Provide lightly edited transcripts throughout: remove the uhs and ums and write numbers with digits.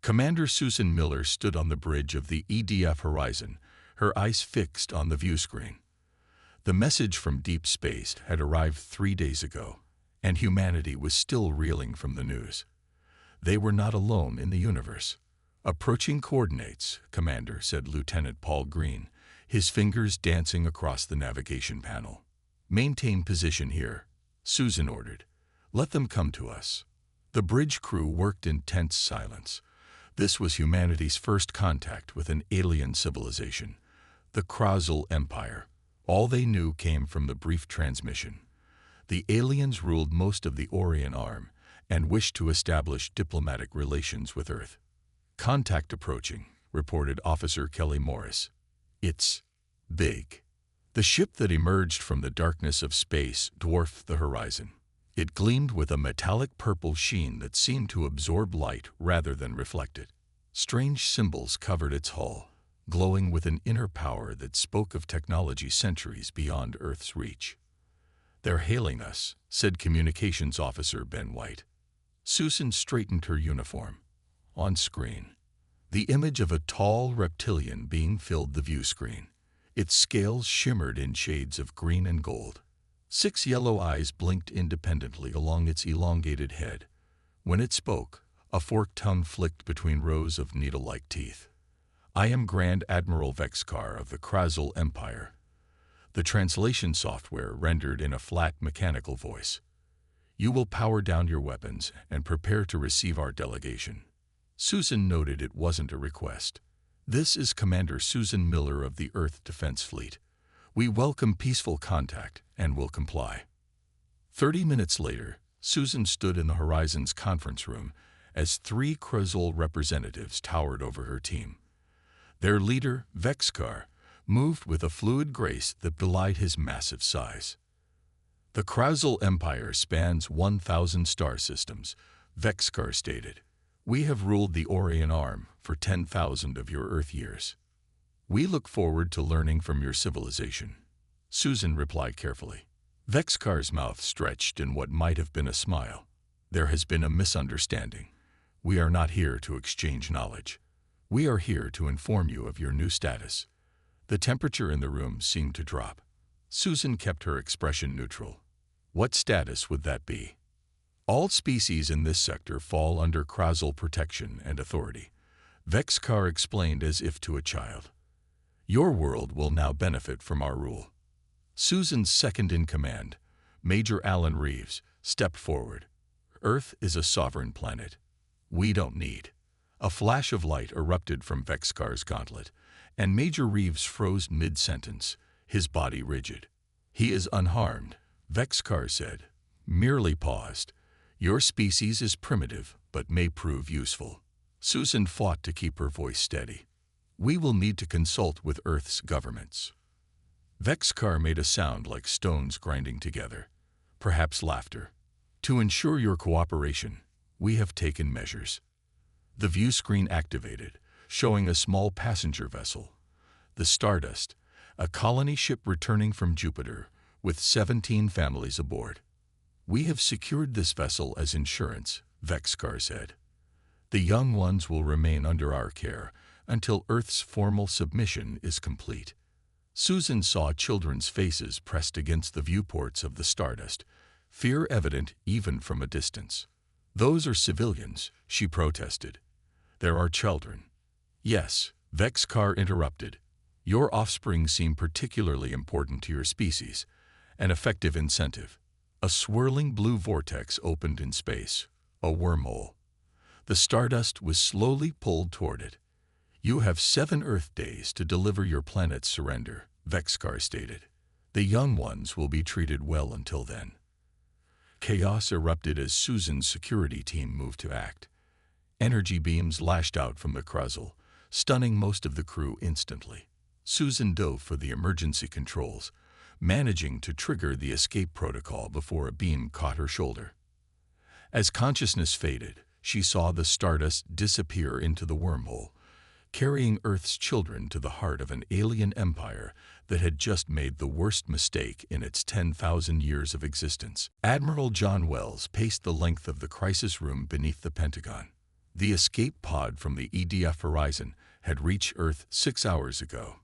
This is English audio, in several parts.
Commander Susan Miller stood on the bridge of the EDF horizon, her eyes fixed on the view screen. The message from deep space had arrived 3 days ago, and humanity was still reeling from the news. They were not alone in the universe. "Approaching coordinates," Commander, said Lieutenant Paul Green, his fingers dancing across the navigation panel. "Maintain position here," Susan ordered. "Let them come to us." The bridge crew worked in tense silence. This was humanity's first contact with an alien civilization, the Krasl Empire. All they knew came from the brief transmission. The aliens ruled most of the Orion Arm and wished to establish diplomatic relations with Earth. "Contact approaching," reported Officer Kelly Morris. "It's big." The ship that emerged from the darkness of space dwarfed the horizon. It gleamed with a metallic purple sheen that seemed to absorb light rather than reflect it. Strange symbols covered its hull, glowing with an inner power that spoke of technology centuries beyond Earth's reach. "They're hailing us," said Communications Officer Ben White. Susan straightened her uniform. On screen, the image of a tall reptilian being filled the view screen. Its scales shimmered in shades of green and gold. 6 yellow eyes blinked independently along its elongated head. When it spoke, a forked tongue flicked between rows of needle-like teeth. "I am Grand Admiral Vexkar of the Krasl Empire." The translation software rendered in a flat mechanical voice. "You will power down your weapons and prepare to receive our delegation." Susan noted it wasn't a request. "This is Commander Susan Miller of the Earth Defense Fleet. We welcome peaceful contact and will comply." 30 minutes later, Susan stood in the Horizon's conference room as 3 Krasl representatives towered over her team. Their leader, Vexkar, moved with a fluid grace that belied his massive size. "The Krasl Empire spans 1,000 star systems," Vexkar stated. "We have ruled the Orion Arm for 10,000 of your Earth years. We look forward to learning from your civilization." Susan replied carefully. Vexkar's mouth stretched in what might have been a smile. "There has been a misunderstanding. We are not here to exchange knowledge. We are here to inform you of your new status." The temperature in the room seemed to drop. Susan kept her expression neutral. "What status would that be?" "All species in this sector fall under Krasl protection and authority," Vexkar explained as if to a child. "Your world will now benefit from our rule." Susan's second-in-command, Major Alan Reeves, stepped forward. "Earth is a sovereign planet. We don't need." A flash of light erupted from Vexkar's gauntlet, and Major Reeves froze mid-sentence, his body rigid. "He is unharmed," Vexkar said, merely paused. "Your species is primitive, but may prove useful." Susan fought to keep her voice steady. "We will need to consult with Earth's governments." Vexkar made a sound like stones grinding together, perhaps laughter. "To ensure your cooperation, we have taken measures." The view screen activated, showing a small passenger vessel, the Stardust, a colony ship returning from Jupiter, with 17 families aboard. "We have secured this vessel as insurance," Vexkar said. "The young ones will remain under our care until Earth's formal submission is complete." Susan saw children's faces pressed against the viewports of the Stardust, fear evident even from a distance. "Those are civilians," she protested. "There are children." "Yes," Vexkar interrupted. "Your offspring seem particularly important to your species, an effective incentive." A swirling blue vortex opened in space, a wormhole. The Stardust was slowly pulled toward it. "You have 7 Earth days to deliver your planet's surrender," Vexkar stated. "The young ones will be treated well until then." Chaos erupted as Susan's security team moved to act. Energy beams lashed out from the Krasl, stunning most of the crew instantly. Susan dove for the emergency controls, managing to trigger the escape protocol before a beam caught her shoulder. As consciousness faded, she saw the Stardust disappear into the wormhole, carrying Earth's children to the heart of an alien empire that had just made the worst mistake in its 10,000 years of existence. Admiral John Wells paced the length of the crisis room beneath the Pentagon. The escape pod from the EDF Horizon had reached Earth 6 hours ago.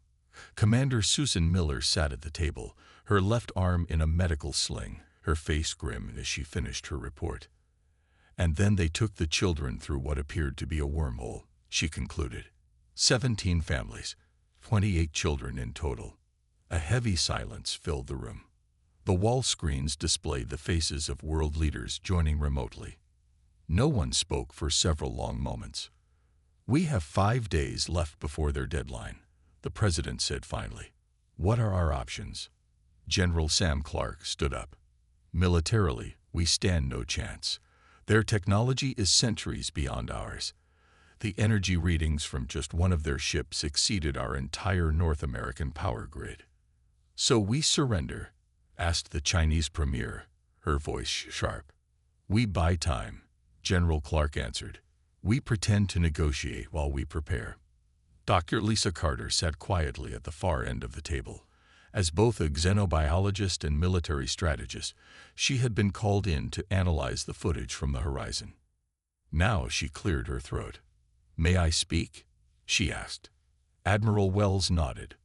Commander Susan Miller sat at the table, her left arm in a medical sling, her face grim as she finished her report. And then they took the children through what appeared to be a wormhole, she concluded. 17 families, 28 children in total. A heavy silence filled the room. The wall screens displayed the faces of world leaders joining remotely. No one spoke for several long moments. "We have 5 days left before their deadline," the president said finally. "What are our options?" General Sam Clark stood up. "Militarily, we stand no chance. Their technology is centuries beyond ours. The energy readings from just one of their ships exceeded our entire North American power grid." "So we surrender?" asked the Chinese premier, her voice sharp. "We buy time," General Clark answered. "We pretend to negotiate while we prepare." Dr. Lisa Carter sat quietly at the far end of the table. As both a xenobiologist and military strategist, she had been called in to analyze the footage from the horizon. Now she cleared her throat. "May I speak?" she asked. Admiral Wells nodded.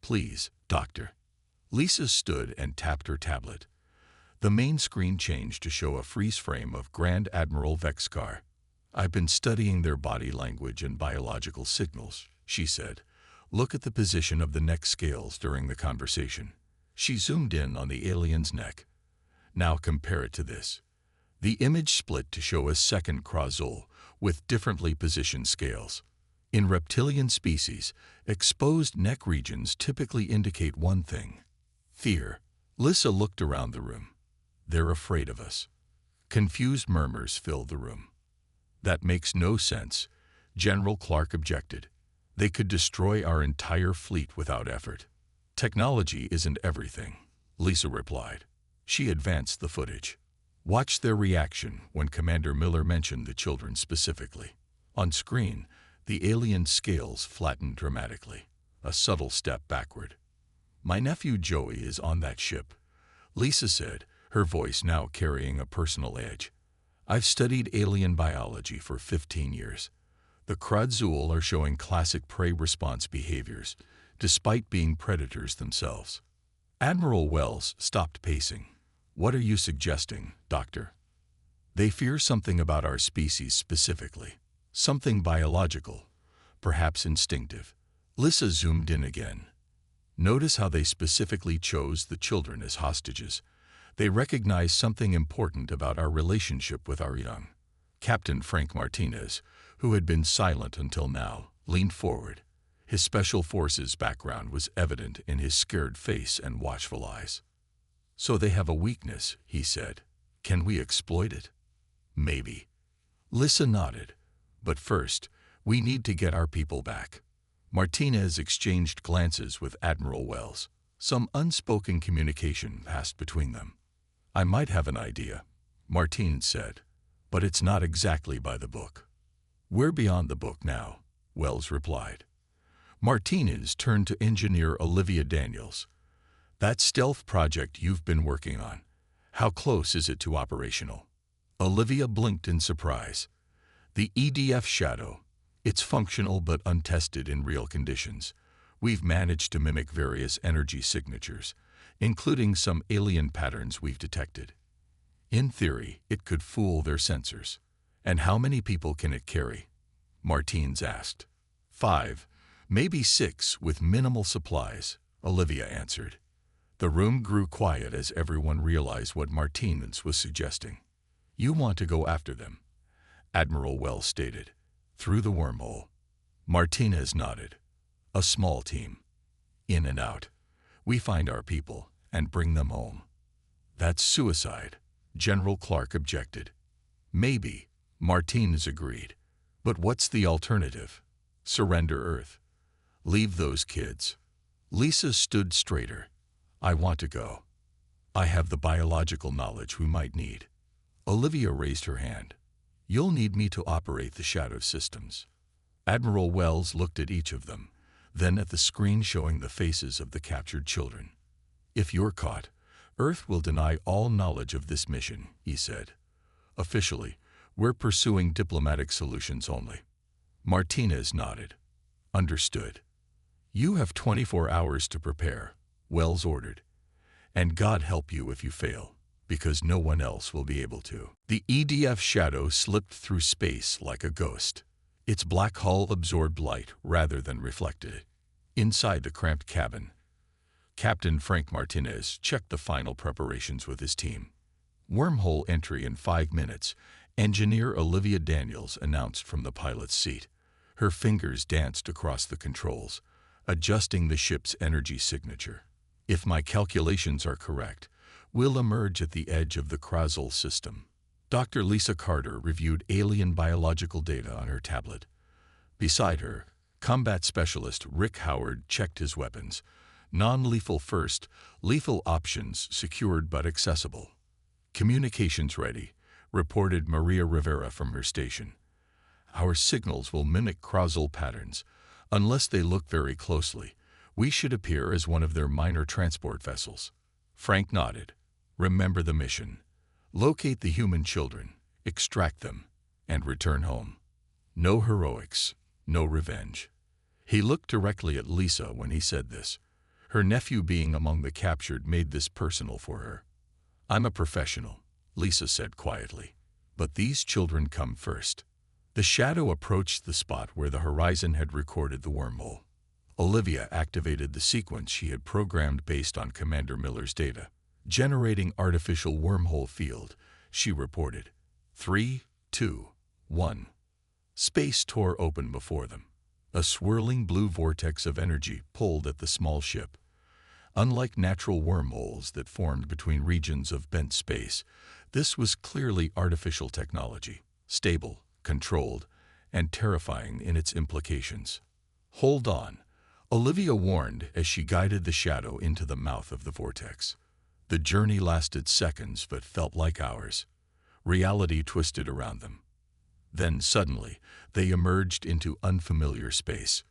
"Please, Doctor." Lisa stood and tapped her tablet. The main screen changed to show a freeze frame of Grand Admiral Vexkar. "I've been studying their body language and biological signals," she said. "Look at the position of the neck scales during the conversation." She zoomed in on the alien's neck. "Now compare it to this." The image split to show a second Krasul with differently positioned scales. In reptilian species, exposed neck regions typically indicate one thing: fear. Lisa looked around the room. "They're afraid of us." Confused murmurs filled the room. "That makes no sense," General Clark objected. "They could destroy our entire fleet without effort." "Technology isn't everything," Lisa replied. She advanced the footage. Watch their reaction when Commander Miller mentioned the children specifically. On screen, the alien scales flattened dramatically, a subtle step backward. "My nephew Joey is on that ship," Lisa said, her voice now carrying a personal edge. "I've studied alien biology for 15 years. The Krasul are showing classic prey response behaviors, despite being predators themselves." Admiral Wells stopped pacing. "What are you suggesting, Doctor?" "They fear something about our species specifically. Something biological, perhaps instinctive." Lisa zoomed in again. "Notice how they specifically chose the children as hostages. They recognize something important about our relationship with our young." Captain Frank Martinez, who had been silent until now, leaned forward. His Special Forces background was evident in his scared face and watchful eyes. "So they have a weakness," he said. "Can we exploit it?" "Maybe." Lisa nodded. "But first, we need to get our people back." Martinez exchanged glances with Admiral Wells. Some unspoken communication passed between them. "I might have an idea," Martinez said, "but it's not exactly by the book." "We're beyond the book now," Wells replied. Martinez turned to engineer Olivia Daniels. "That stealth project you've been working on, how close is it to operational?" Olivia blinked in surprise. "The EDF Shadow. It's functional but untested in real conditions. We've managed to mimic various energy signatures, including some alien patterns we've detected. In theory, it could fool their sensors." "And how many people can it carry?" Martinez asked. 5, maybe 6 with minimal supplies," Olivia answered. The room grew quiet as everyone realized what Martinez was suggesting. "You want to go after them," Admiral Wells stated. "Through the wormhole." Martinez nodded. "A small team. In and out. We find our people and bring them home." "That's suicide," General Clark objected. "Maybe," Martinez agreed. "But what's the alternative? Surrender Earth? Leave those kids?" Lisa stood straighter. "I want to go. I have the biological knowledge we might need." Olivia raised her hand. "You'll need me to operate the shadow systems." Admiral Wells looked at each of them, then at the screen showing the faces of the captured children. "If you're caught, Earth will deny all knowledge of this mission," he said. "Officially, We're pursuing diplomatic solutions only. Martinez nodded. Understood. You have 24 hours to prepare, Wells ordered. And God help you if you fail, because no one else will be able to. The EDF shadow slipped through space like a ghost. Its black hull absorbed light rather than reflected it. Inside the cramped cabin, Captain Frank Martinez checked the final preparations with his team. Wormhole entry in 5 minutes, engineer Olivia Daniels announced from the pilot's seat. Her fingers danced across the controls, adjusting the ship's energy signature. If my calculations are correct, we'll emerge at the edge of the Krasl system. Dr. Lisa Carter reviewed alien biological data on her tablet. Beside her, combat specialist Rick Howard checked his weapons. Non-lethal first, lethal options secured but accessible. Communications ready, reported Maria Rivera from her station. Our signals will mimic Krasl patterns. Unless they look very closely, we should appear as one of their minor transport vessels. Frank nodded. Remember the mission. Locate the human children, extract them, and return home. No heroics, no revenge. He looked directly at Lisa when he said this. Her nephew being among the captured made this personal for her. I'm a professional, Lisa said quietly. But these children come first. The shadow approached the spot where the horizon had recorded the wormhole. Olivia activated the sequence she had programmed based on Commander Miller's data. Generating artificial wormhole field, she reported. 3, 2, 1. Space tore open before them. A swirling blue vortex of energy pulled at the small ship. Unlike natural wormholes that formed between regions of bent space, this was clearly artificial technology, stable, controlled, and terrifying in its implications. Hold on, Olivia warned as she guided the shadow into the mouth of the vortex. The journey lasted seconds but felt like hours. Reality twisted around them. Then suddenly, they emerged into unfamiliar space.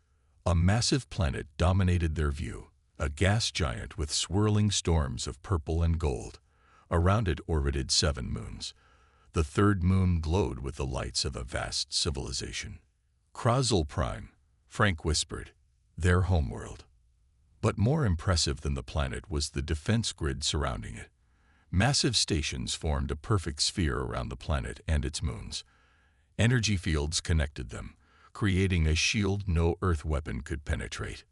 A massive planet dominated their view, a gas giant with swirling storms of purple and gold. Around it orbited 7 moons. The third moon glowed with the lights of a vast civilization. Krasl Prime, Frank whispered, their homeworld. But more impressive than the planet was the defense grid surrounding it. Massive stations formed a perfect sphere around the planet and its moons. Energy fields connected them, creating a shield no Earth weapon could penetrate.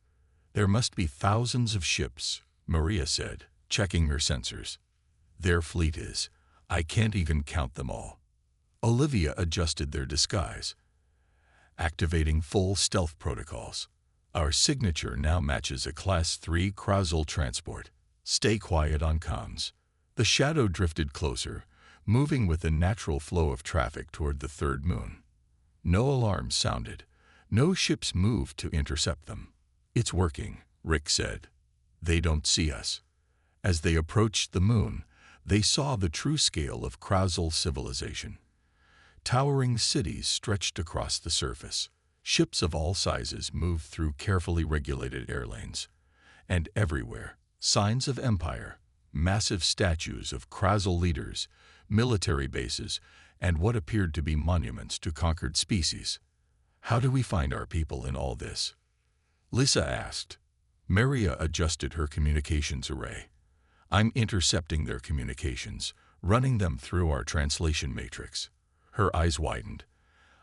There must be thousands of ships, Maria said, checking her sensors. Their fleet is. I can't even count them all. Olivia adjusted their disguise, activating full stealth protocols. Our signature now matches a Class 3 Krasl transport. Stay quiet on comms. The shadow drifted closer, moving with the natural flow of traffic toward the third moon. No alarms sounded. No ships moved to intercept them. It's working, Rick said. They don't see us. As they approached the moon, they saw the true scale of Krasl civilization. Towering cities stretched across the surface. Ships of all sizes moved through carefully regulated air lanes. And everywhere, signs of empire, massive statues of Krasl leaders, military bases, and what appeared to be monuments to conquered species. How do we find our people in all this? Lisa asked. Maria adjusted her communications array. I'm intercepting their communications, running them through our translation matrix. Her eyes widened.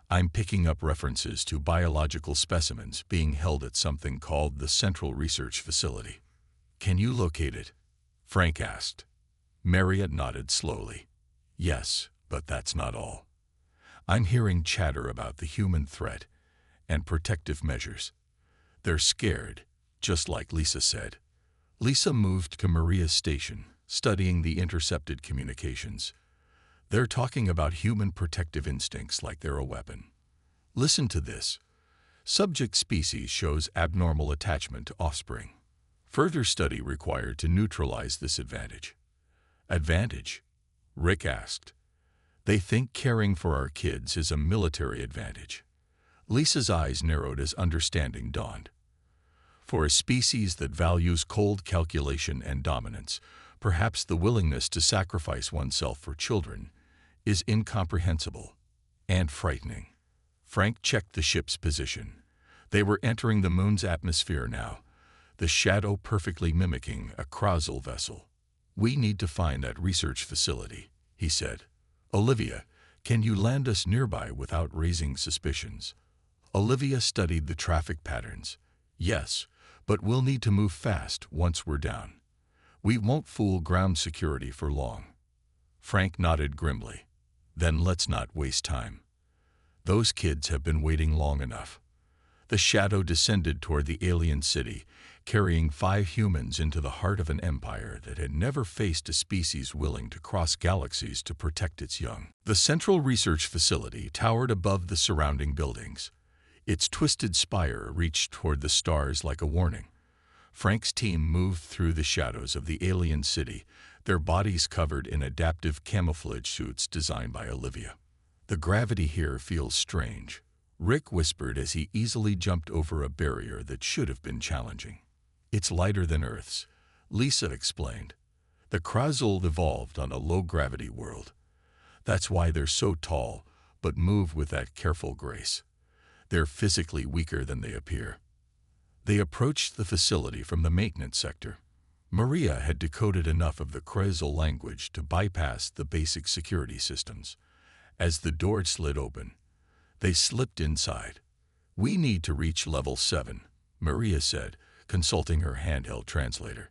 I'm picking up references to biological specimens being held at something called the Central Research Facility. Can you locate it? Frank asked. Maria nodded slowly. Yes, but that's not all. I'm hearing chatter about the human threat and protective measures. They're scared, just like Lisa said. Lisa moved to Maria's station, studying the intercepted communications. They're talking about human protective instincts like they're a weapon. Listen to this. Subject species shows abnormal attachment to offspring. Further study required to neutralize this advantage. Advantage? Rick asked. They think caring for our kids is a military advantage. Lisa's eyes narrowed as understanding dawned. For a species that values cold calculation and dominance, perhaps the willingness to sacrifice oneself for children is incomprehensible. and frightening. Frank checked the ship's position. They were entering the moon's atmosphere now, the shadow perfectly mimicking a Krauzel vessel. "We need to find that research facility," he said. "Olivia, can you land us nearby without raising suspicions?" Olivia studied the traffic patterns. "Yes, but we'll need to move fast once we're down. We won't fool ground security for long." Frank nodded grimly. "Then let's not waste time. Those kids have been waiting long enough." The shadow descended toward the alien city, carrying 5 humans into the heart of an empire that had never faced a species willing to cross galaxies to protect its young. The central research facility towered above the surrounding buildings. Its twisted spire reached toward the stars like a warning. Frank's team moved through the shadows of the alien city, their bodies covered in adaptive camouflage suits designed by Olivia. "The gravity here feels strange," Rick whispered as he easily jumped over a barrier that should have been challenging. "It's lighter than Earth's," Lisa explained. "The Krauzel evolved on a low-gravity world. That's why they're so tall, but move with that careful grace. They're physically weaker than they appear." They approached the facility from the maintenance sector. Maria had decoded enough of the Krauzel language to bypass the basic security systems. As the door slid open, they slipped inside. "We need to reach level 7, Maria said, consulting her handheld translator.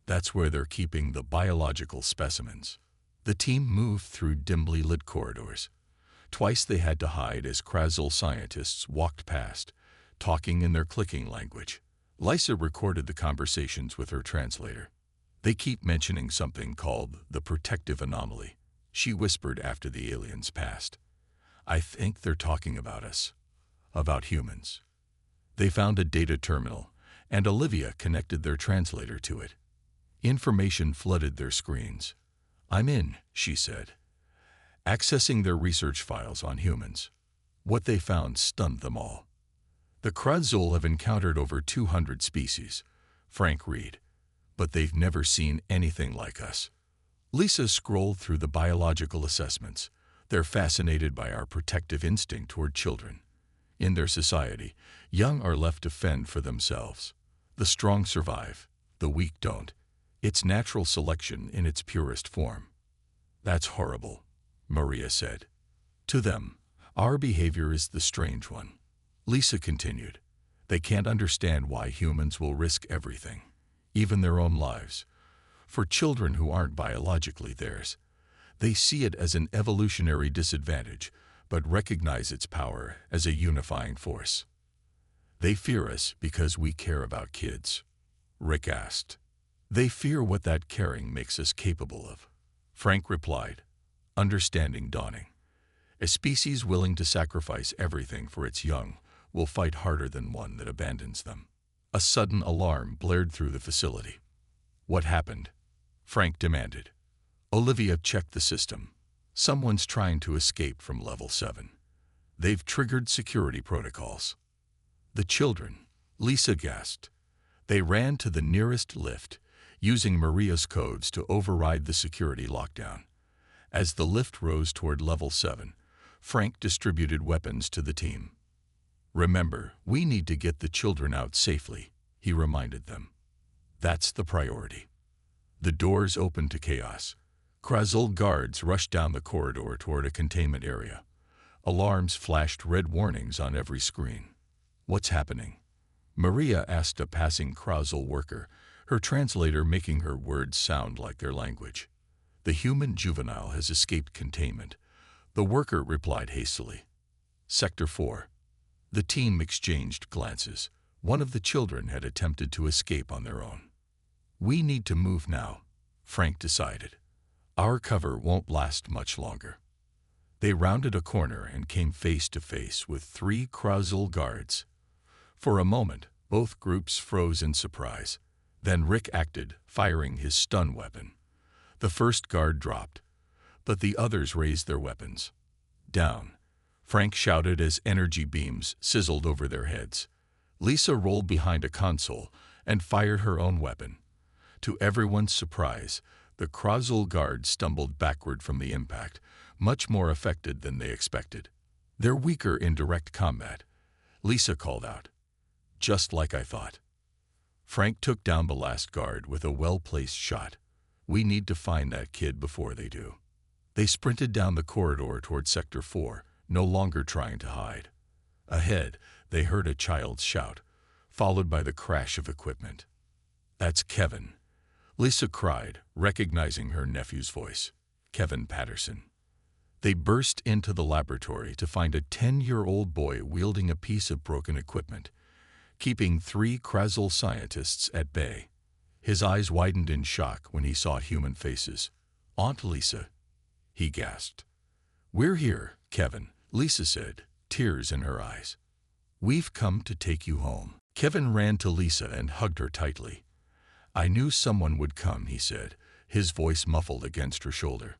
"That's where they're keeping the biological specimens." The team moved through dimly lit corridors. Twice they had to hide as Krauzel scientists walked past, talking in their clicking language. Lisa recorded the conversations with her translator. "They keep mentioning something called the protective anomaly," she whispered after the aliens passed. "I think they're talking about us, about humans." They found a data terminal, and Olivia connected their translator to it. Information flooded their screens. "I'm in," she said, accessing their research files on humans. What they found stunned them all. "The Krauzel have encountered over 200 species," Frank read, "but they've never seen anything like us." Lisa scrolled through the biological assessments. "They're fascinated by our protective instinct toward children. In their society, young are left to fend for themselves. The strong survive, the weak don't. It's natural selection in its purest form." "That's horrible," Maria said. "To them, our behavior is the strange one." Lisa continued. "They can't understand why humans will risk everything, even their own lives, for children who aren't biologically theirs. They see it as an evolutionary disadvantage, but recognize its power as a unifying force." "They fear us because we care about kids?" Rick asked. "They fear what that caring makes us capable of," Frank replied, understanding dawning. "A species willing to sacrifice everything for its young will fight harder than one that abandons them." A sudden alarm blared through the facility. "What happened?" Frank demanded. Olivia checked the system. "Someone's trying to escape from level 7. They've triggered security protocols." "The children," Lisa gasped. They ran to the nearest lift, using Maria's codes to override the security lockdown. As the lift rose toward level 7, Frank distributed weapons to the team. "Remember, we need to get the children out safely," he reminded them. "That's the priority." The doors opened to chaos. Krauzel guards rushed down the corridor toward a containment area. Alarms flashed red warnings on every screen. "What's happening?" Maria asked a passing Krauzel worker, her translator making her words sound like their language. "The human juvenile has escaped containment," the worker replied hastily. "Sector 4. The team exchanged glances. One of the children had attempted to escape on their own. "We need to move now," Frank decided. "Our cover won't last much longer." They rounded a corner and came face to face with 3 Krauzel guards. For a moment, both groups froze in surprise. Then Rick acted, firing his stun weapon. The first guard dropped, but the others raised their weapons. "Down," Frank shouted as energy beams sizzled over their heads. Lisa rolled behind a console and fired her own weapon. To everyone's surprise, the Krauzel guard stumbled backward from the impact, much more affected than they expected. They're weaker in direct combat, Lisa called out. Just like I thought. Frank took down the last guard with a well-placed shot. We need to find that kid before they do. They sprinted down the corridor toward Sector 4, no longer trying to hide. Ahead, they heard a child's shout, followed by the crash of equipment. That's Kevin, Lisa cried, recognizing her nephew's voice. Kevin Patterson. They burst into the laboratory to find a 10-year-old boy wielding a piece of broken equipment, keeping 3 Krasl scientists at bay. His eyes widened in shock when he saw human faces. Aunt Lisa, he gasped. We're here, Kevin, Lisa said, tears in her eyes. We've come to take you home. Kevin ran to Lisa and hugged her tightly. I knew someone would come, he said, his voice muffled against her shoulder.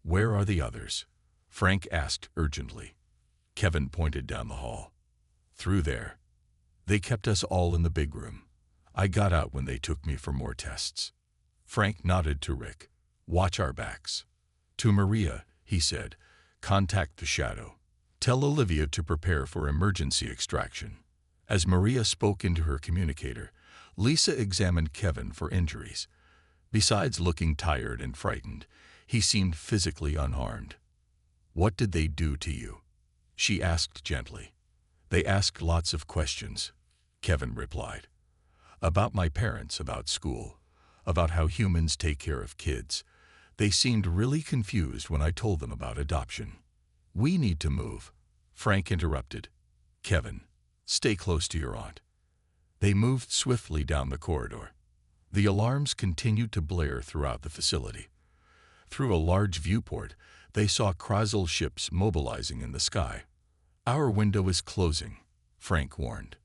Where are the others? Frank asked urgently. Kevin pointed down the hall. Through there. They kept us all in the big room. I got out when they took me for more tests. Frank nodded to Rick. Watch our backs. To Maria, he said, contact the shadow. Tell Olivia to prepare for emergency extraction. As Maria spoke into her communicator, Lisa examined Kevin for injuries. Besides looking tired and frightened, he seemed physically unharmed. What did they do to you? She asked gently. They asked lots of questions, Kevin replied. About my parents, about school, about how humans take care of kids. They seemed really confused when I told them about adoption. We need to move, Frank interrupted. Kevin, stay close to your aunt. They moved swiftly down the corridor. The alarms continued to blare throughout the facility. Through a large viewport, they saw Krasl ships mobilizing in the sky. Our window is closing, Frank warned.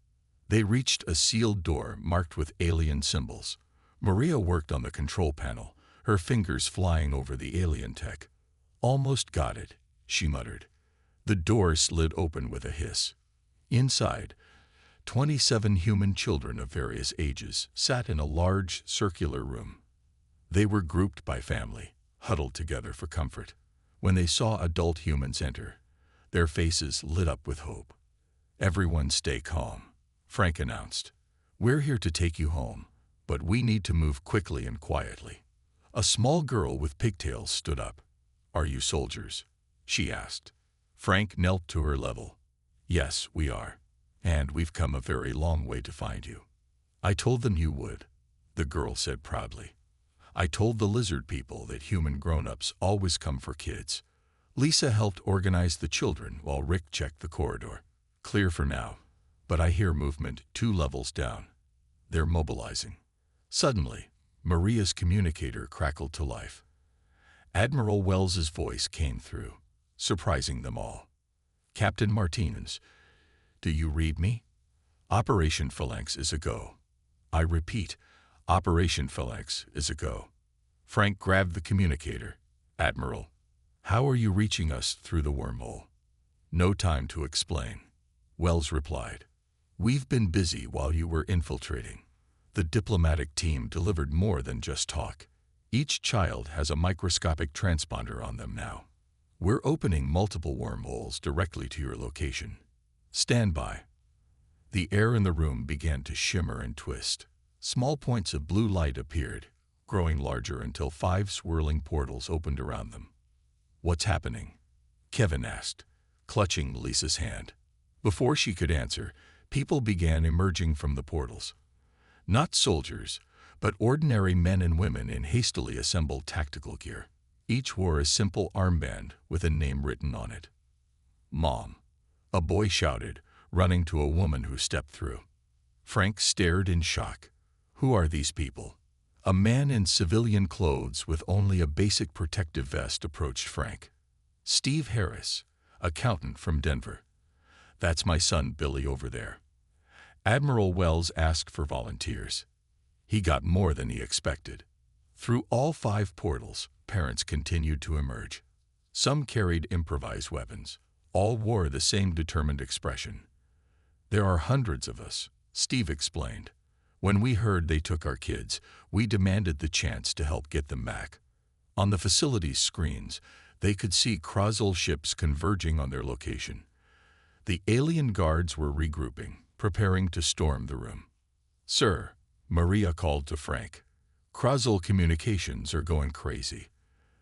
They reached a sealed door marked with alien symbols. Maria worked on the control panel, her fingers flying over the alien tech. Almost got it, she muttered. The door slid open with a hiss. Inside, 27 human children of various ages sat in a large, circular room. They were grouped by family, huddled together for comfort. When they saw adult humans enter, their faces lit up with hope. Everyone stay calm, Frank announced. We're here to take you home, but we need to move quickly and quietly. A small girl with pigtails stood up. Are you soldiers? She asked. Frank knelt to her level. Yes, we are. And we've come a very long way to find you. I told them you would, the girl said proudly. I told the lizard people that human grown-ups always come for kids. Lisa helped organize the children while Rick checked the corridor. Clear for now, but I hear movement 2 levels down. They're mobilizing. Suddenly, Maria's communicator crackled to life. Admiral Wells's voice came through, surprising them all. Captain Martinez, do you read me? Operation Phalanx is a go. I repeat, Operation Phalanx is a go. Frank grabbed the communicator. Admiral, how are you reaching us through the wormhole? No time to explain. Wells replied. We've been busy while you were infiltrating. The diplomatic team delivered more than just talk. Each child has a microscopic transponder on them now. We're opening multiple wormholes directly to your location. Stand by. The air in the room began to shimmer and twist. Small points of blue light appeared, growing larger until 5 swirling portals opened around them. What's happening? Kevin asked, clutching Lisa's hand. Before she could answer, people began emerging from the portals. Not soldiers, but ordinary men and women in hastily assembled tactical gear. Each wore a simple armband with a name written on it. Mom, a boy shouted, running to a woman who stepped through. Frank stared in shock. Who are these people? A man in civilian clothes with only a basic protective vest approached Frank. Steve Harris, accountant from Denver. That's my son Billy over there. Admiral Wells asked for volunteers. He got more than he expected. Through all 5 portals, parents continued to emerge. Some carried improvised weapons. All wore the same determined expression. There are hundreds of us, Steve explained. When we heard they took our kids, we demanded the chance to help get them back. On the facility's screens, they could see Krasl ships converging on their location. The alien guards were regrouping, preparing to storm the room. "Sir," Maria called to Frank, "Krozul communications are going crazy.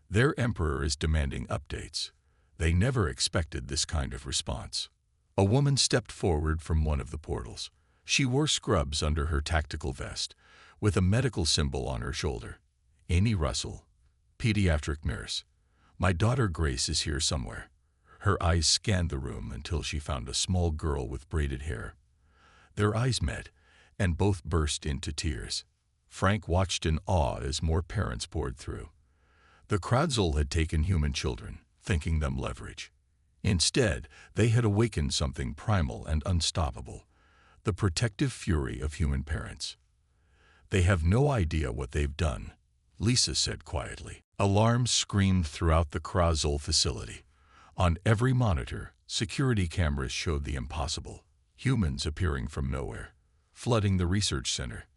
Their emperor is demanding updates. They never expected this kind of response." A woman stepped forward from one of the portals. She wore scrubs under her tactical vest, with a medical symbol on her shoulder. "Amy Russell, pediatric nurse. My daughter Grace is here somewhere." Her eyes scanned the room until she found a small girl with braided hair. Their eyes met, and both burst into tears. Frank watched in awe as more parents poured through. The Krozul had taken human children, thinking them leverage. Instead, they had awakened something primal and unstoppable, the protective fury of human parents. "They have no idea what they've done," Lisa said quietly. Alarms screamed throughout the Krozul facility. On every monitor, security cameras showed the impossible, humans appearing from nowhere, flooding the research center.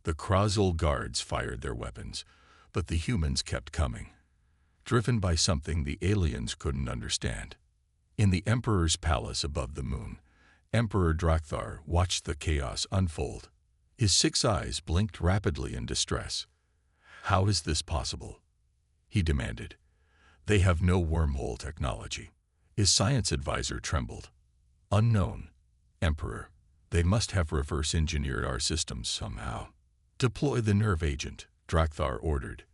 The Krozul guards fired their weapons, but the humans kept coming, driven by something the aliens couldn't understand. In the Emperor's palace above the moon, Emperor Drakthar watched the chaos unfold. His 6 eyes blinked rapidly in distress. "How is this possible?" he demanded. "They have no wormhole technology." His science advisor trembled. "Unknown, Emperor. They must have reverse-engineered our systems somehow." "Deploy the nerve agent," Drakthar ordered.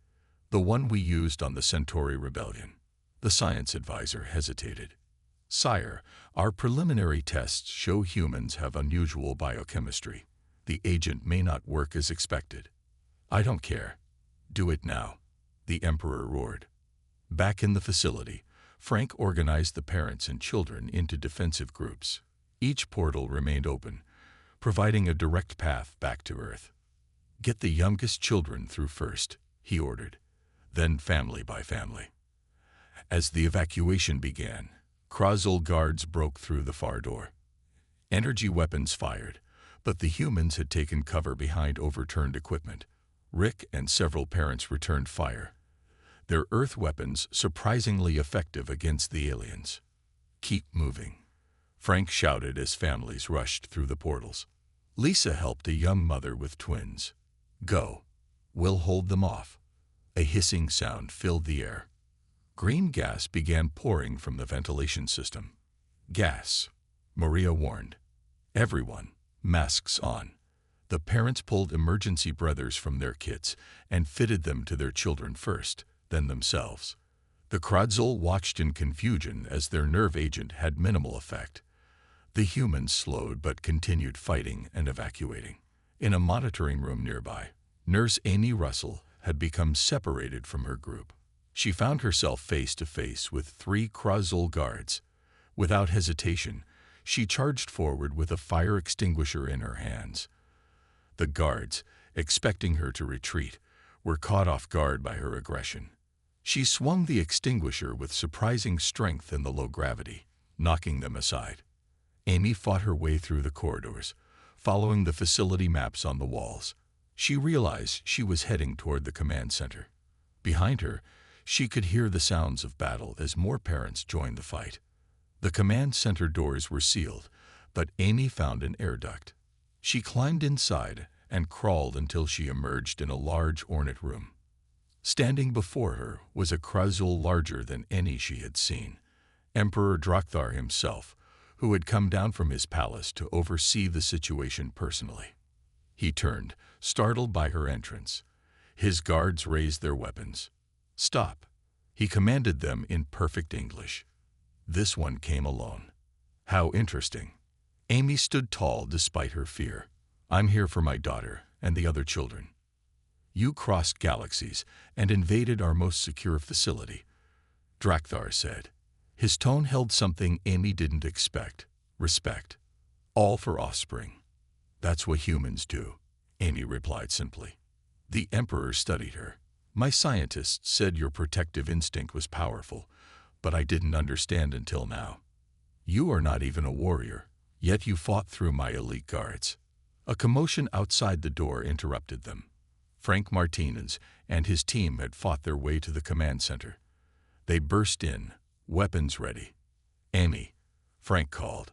"The one we used on the Centauri rebellion." The science advisor hesitated. "Sire, our preliminary tests show humans have unusual biochemistry. The agent may not work as expected." "I don't care. Do it now," the Emperor roared. Back in the facility, Frank organized the parents and children into defensive groups. Each portal remained open, providing a direct path back to Earth. "Get the youngest children through first," he ordered, then family by family. As the evacuation began, Krozul guards broke through the far door. Energy weapons fired, but the humans had taken cover behind overturned equipment. Rick and several parents returned fire, their Earth weapons surprisingly effective against the aliens. "Keep moving," Frank shouted as families rushed through the portals. Lisa helped a young mother with twins. "Go. We'll hold them off." A hissing sound filled the air. Green gas began pouring from the ventilation system. "Gas," Maria warned. "Everyone, masks on." The parents pulled emergency breathers from their kits and fitted them to their children first, then themselves. The Krozul watched in confusion as their nerve agent had minimal effect. The humans slowed but continued fighting and evacuating. In a monitoring room nearby, Nurse Amy Russell had become separated from her group. She found herself face to face with 3 Krozul guards. Without hesitation, she charged forward with a fire extinguisher in her hands. The guards, expecting her to retreat, were caught off guard by her aggression. She swung the extinguisher with surprising strength in the low gravity, knocking them aside. Amy fought her way through the corridors, following the facility maps on the walls. She realized she was heading toward the command center. Behind her, she could hear the sounds of battle as more parents joined the fight. The command center doors were sealed, but Amy found an air duct. She climbed inside and crawled until she emerged in a large, ornate room. Standing before her was a Krozul larger than any she had seen, Emperor Drakthar himself, who had come down from his palace to oversee the situation personally. He turned, startled by her entrance. His guards raised their weapons. "Stop," he commanded them in perfect English. This one came alone. How interesting. Amy stood tall despite her fear. "I'm here for my daughter and the other children. You crossed galaxies and invaded our most secure facility," Drakthar said. His tone held something Amy didn't expect: respect. "All for offspring. That's what humans do," Amy replied simply. The Emperor studied her. "My scientists said your protective instinct was powerful, but I didn't understand until now. You are not even a warrior, yet you fought through my elite guards." A commotion outside the door interrupted them. Frank Martinez and his team had fought their way to the command center. They burst in, weapons ready. "Amy," Frank called.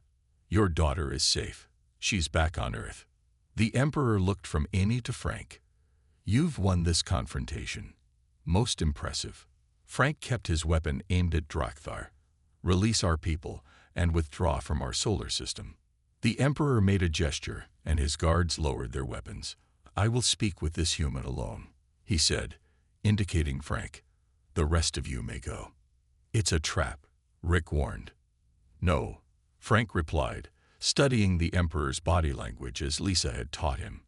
Your daughter is safe. She's back on Earth. The Emperor looked from Amy to Frank. You've won this confrontation. Most impressive. Frank kept his weapon aimed at Drakthar. Release our people and withdraw from our solar system. The Emperor made a gesture, and his guards lowered their weapons. I will speak with this human alone, he said, indicating Frank. The rest of you may go. It's a trap, Rick warned. No, Frank replied, studying the Emperor's body language as Lisa had taught him.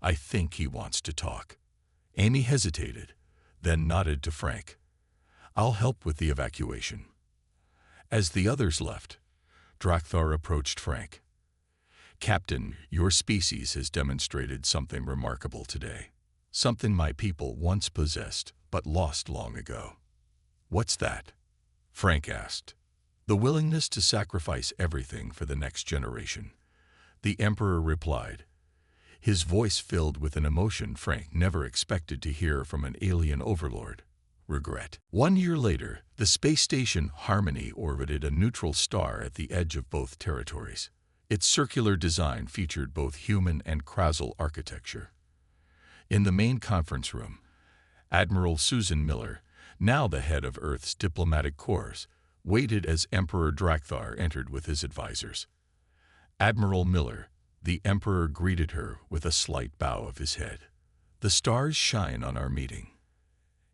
I think he wants to talk. Amy hesitated, then nodded to Frank. I'll help with the evacuation. As the others left, Drakthar approached Frank. Captain, your species has demonstrated something remarkable today. Something my people once possessed, but lost long ago. What's that? Frank asked. The willingness to sacrifice everything for the next generation. The Emperor replied, his voice filled with an emotion Frank never expected to hear from an alien overlord. Regret. 1 year later, the space station Harmony orbited a neutral star at the edge of both territories. Its circular design featured both human and Krasl architecture. In the main conference room, Admiral Susan Miller, now the head of Earth's diplomatic corps, waited as Emperor Drakthar entered with his advisors. Admiral Miller, the Emperor greeted her with a slight bow of his head. The stars shine on our meeting.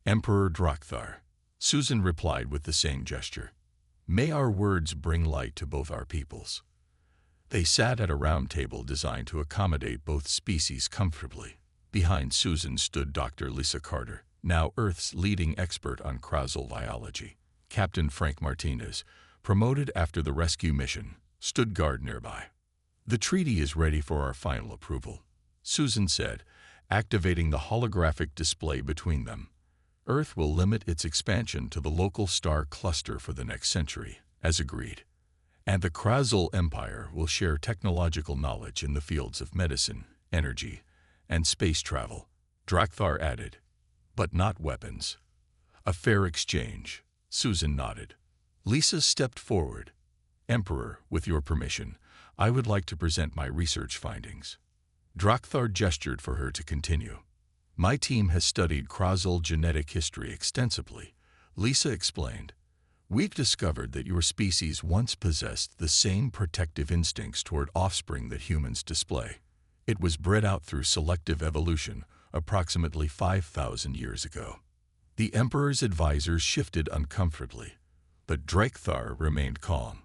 Emperor Drakthar, Susan replied with the same gesture. May our words bring light to both our peoples. They sat at a round table designed to accommodate both species comfortably. Behind Susan stood Dr. Lisa Carter, now Earth's leading expert on Krasl biology. Captain Frank Martinez, promoted after the rescue mission, stood guard nearby. The treaty is ready for our final approval, Susan said, activating the holographic display between them. Earth will limit its expansion to the local star cluster for the next century, as agreed. And the Krasl Empire will share technological knowledge in the fields of medicine, energy, and space travel, Drakthar added. But not weapons. A fair exchange, Susan nodded. Lisa stepped forward. Emperor, with your permission, I would like to present my research findings. Drakthar gestured for her to continue. My team has studied Krasl genetic history extensively, Lisa explained. We've discovered that your species once possessed the same protective instincts toward offspring that humans display. It was bred out through selective evolution approximately 5,000 years ago. The Emperor's advisors shifted uncomfortably, but Drakthar remained calm.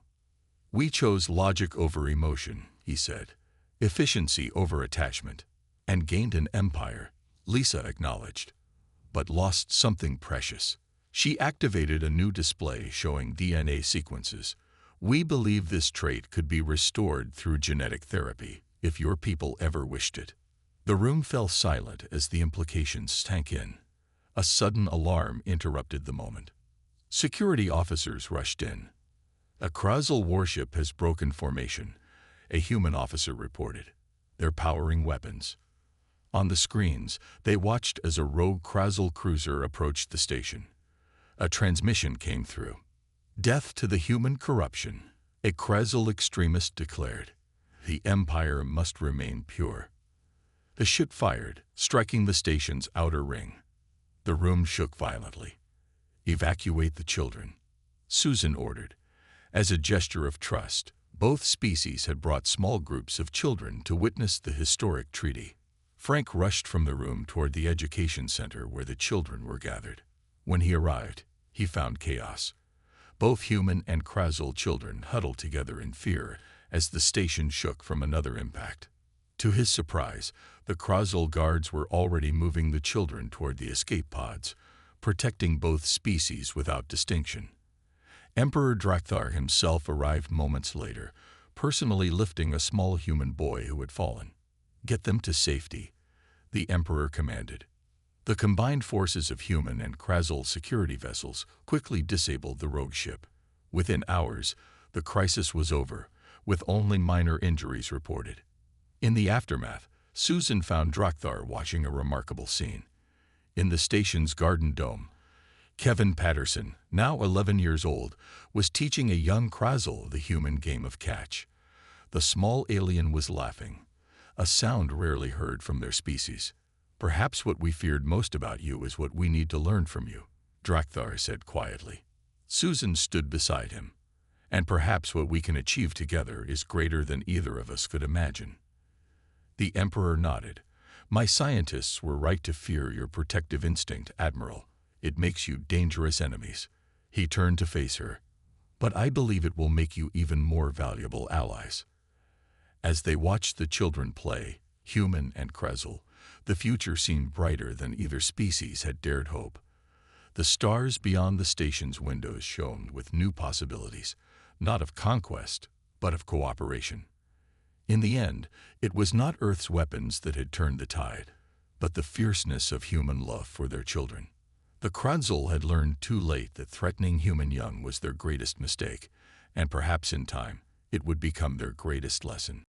We chose logic over emotion, he said, efficiency over attachment, and gained an empire, Lisa acknowledged, but lost something precious. She activated a new display showing DNA sequences. We believe this trait could be restored through genetic therapy, if your people ever wished it. The room fell silent as the implications sank in. A sudden alarm interrupted the moment. Security officers rushed in. A Krasl warship has broken formation, a human officer reported. They're powering weapons. On the screens, they watched as a rogue Krasl cruiser approached the station. A transmission came through. Death to the human corruption, a Krasl extremist declared. The Empire must remain pure. The ship fired, striking the station's outer ring. The room shook violently. Evacuate the children, Susan ordered. As a gesture of trust, both species had brought small groups of children to witness the historic treaty. Frank rushed from the room toward the education center where the children were gathered. When he arrived, he found chaos. Both human and Krasl children huddled together in fear as the station shook from another impact. To his surprise, the Krasl guards were already moving the children toward the escape pods, protecting both species without distinction. Emperor Drakthar himself arrived moments later, personally lifting a small human boy who had fallen. Get them to safety, the Emperor commanded. The combined forces of human and Krasl security vessels quickly disabled the rogue ship. Within hours, the crisis was over, with only minor injuries reported. In the aftermath, Susan found Drakthar watching a remarkable scene. In the station's garden dome, Kevin Patterson, now 11 years old, was teaching a young Krasl the human game of catch. The small alien was laughing, a sound rarely heard from their species. Perhaps what we feared most about you is what we need to learn from you, Drakthar said quietly. Susan stood beside him. And perhaps what we can achieve together is greater than either of us could imagine. The Emperor nodded. My scientists were right to fear your protective instinct, Admiral. It makes you dangerous enemies. He turned to face her. But I believe it will make you even more valuable allies. As they watched the children play, Human and Krezel, the future seemed brighter than either species had dared hope. The stars beyond the station's windows shone with new possibilities, not of conquest, but of cooperation. In the end, it was not Earth's weapons that had turned the tide, but the fierceness of human love for their children. The Krezel had learned too late that threatening human young was their greatest mistake, and perhaps in time, it would become their greatest lesson.